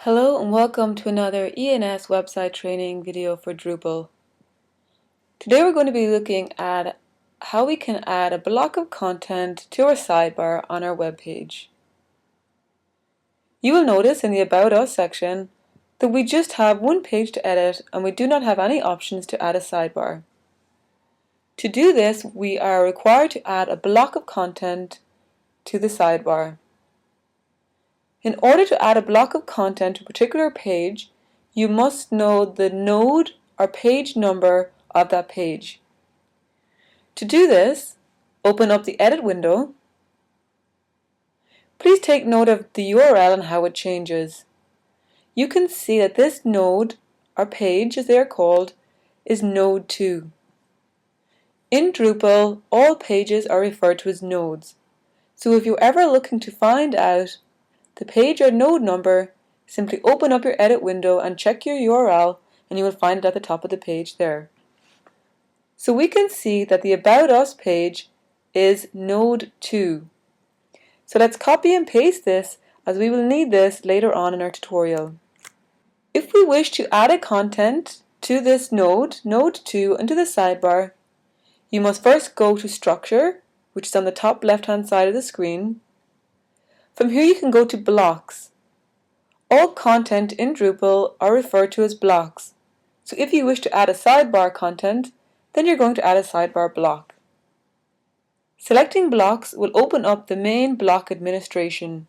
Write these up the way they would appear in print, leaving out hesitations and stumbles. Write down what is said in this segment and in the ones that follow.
Hello and welcome to another ENS website training video for Drupal. Today we're going to be looking at how we can add a block of content to our sidebar on our web page. You will notice in the About Us section that we just have one page to edit and we do not have any options to add a sidebar. To do this, we are required to add a block of content to the sidebar. In order to add a block of content to a particular page, you must know the node or page number of that page. To do this, open up the Edit window. Please take note of the URL and how it changes. You can see that this node, or page as they are called, is node 2. In Drupal, all pages are referred to as nodes. So if you're ever looking to find out the page or node number, simply open up your Edit window and check your URL and you will find it at the top of the page there. So we can see that the About Us page is node 2. So let's copy and paste this as we will need this later on in our tutorial. If we wish to add a content to this node, node 2, into the sidebar, you must first go to Structure, which is on the top left hand side of the screen. From here you can go to Blocks. All content in Drupal are referred to as blocks. So if you wish to add a sidebar content, then you're going to add a sidebar block. Selecting blocks will open up the main block administration.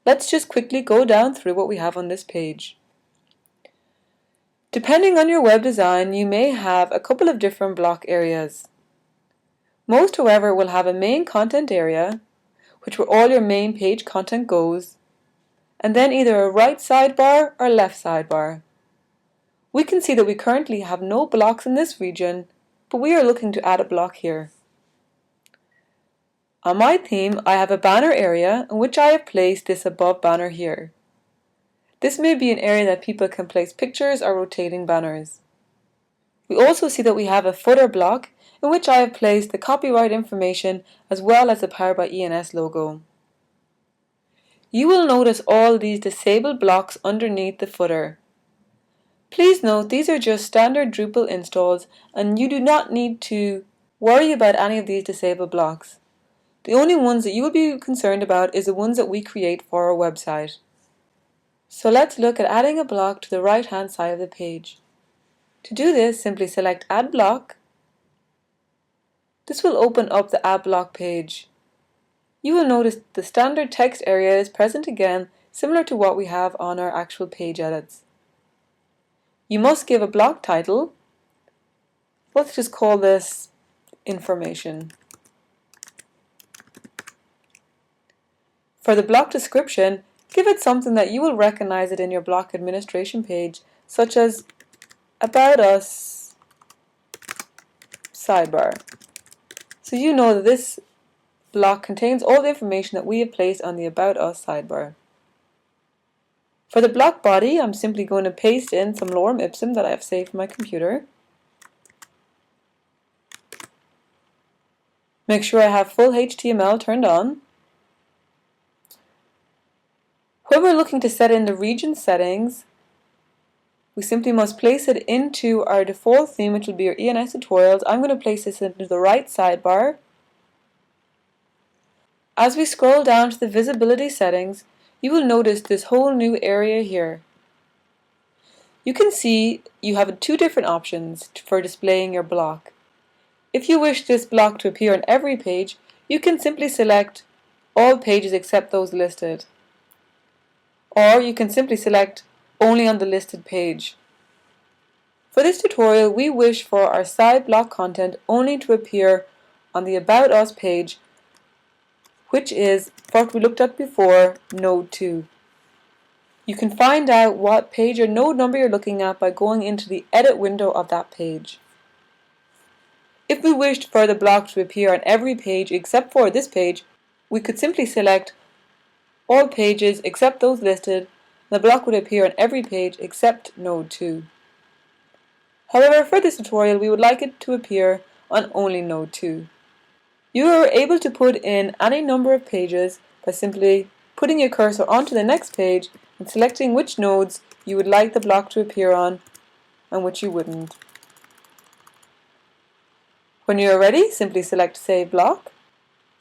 Let's just quickly go down through what we have on this page. Depending on your web design, you may have a couple of different block areas. Most, however, will have a main content area, which where all your main page content goes, and then either a right sidebar or left sidebar. We can see that we currently have no blocks in this region, but we are looking to add a block here. On my theme, I have a banner area in which I have placed this above banner here. This may be an area that people can place pictures or rotating banners. We also see that we have a footer block in which I have placed the copyright information as well as the Powered by ENS logo. You will notice all these disabled blocks underneath the footer. Please note these are just standard Drupal installs and you do not need to worry about any of these disabled blocks. The only ones that you will be concerned about is the ones that we create for our website. So let's look at adding a block to the right hand side of the page. To do this, simply select Add Block. This will open up the Add Block page. You will notice the standard text area is present again, similar to what we have on our actual page edits. You must give a block title. Let's just call this Information. For the block description, give it something that you will recognize it in your block administration page, such as About Us Sidebar. So you know that this block contains all the information that we have placed on the About Us sidebar. For the block body, I'm simply going to paste in some lorem ipsum that I have saved from my computer. Make sure I have full HTML turned on. When we're looking to set in the region settings, we simply must place it into our default theme, which will be our ENS tutorials. I'm going to place this into the right sidebar. As we scroll down to the visibility settings, you will notice this whole new area here. You can see you have two different options for displaying your block. If you wish this block to appear on every page, you can simply select all pages except those listed. Or you can simply select only on the listed page. For this tutorial, we wish for our side block content only to appear on the About Us page, which is what we looked at before, node 2. You can find out what page or node number you're looking at by going into the edit window of that page. If we wished for the block to appear on every page except for this page, we could simply select all pages except those listed, and the block would appear on every page except node 2. However, for this tutorial, we would like it to appear on only node 2. You are able to put in any number of pages by simply putting your cursor onto the next page and selecting which nodes you would like the block to appear on and which you wouldn't. When you are ready, simply select Save Block.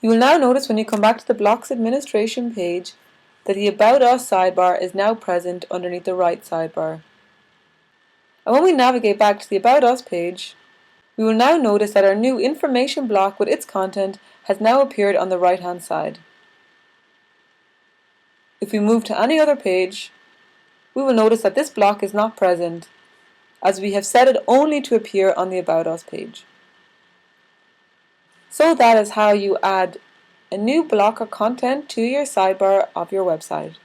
You will now notice when you come back to the Blocks Administration page that the About Us sidebar is now present underneath the right sidebar. And when we navigate back to the About Us page, we will now notice that our new information block with its content has now appeared on the right-hand side. If we move to any other page, we will notice that this block is not present, as we have set it only to appear on the About Us page. So that is how you add a new block of content to your sidebar of your website.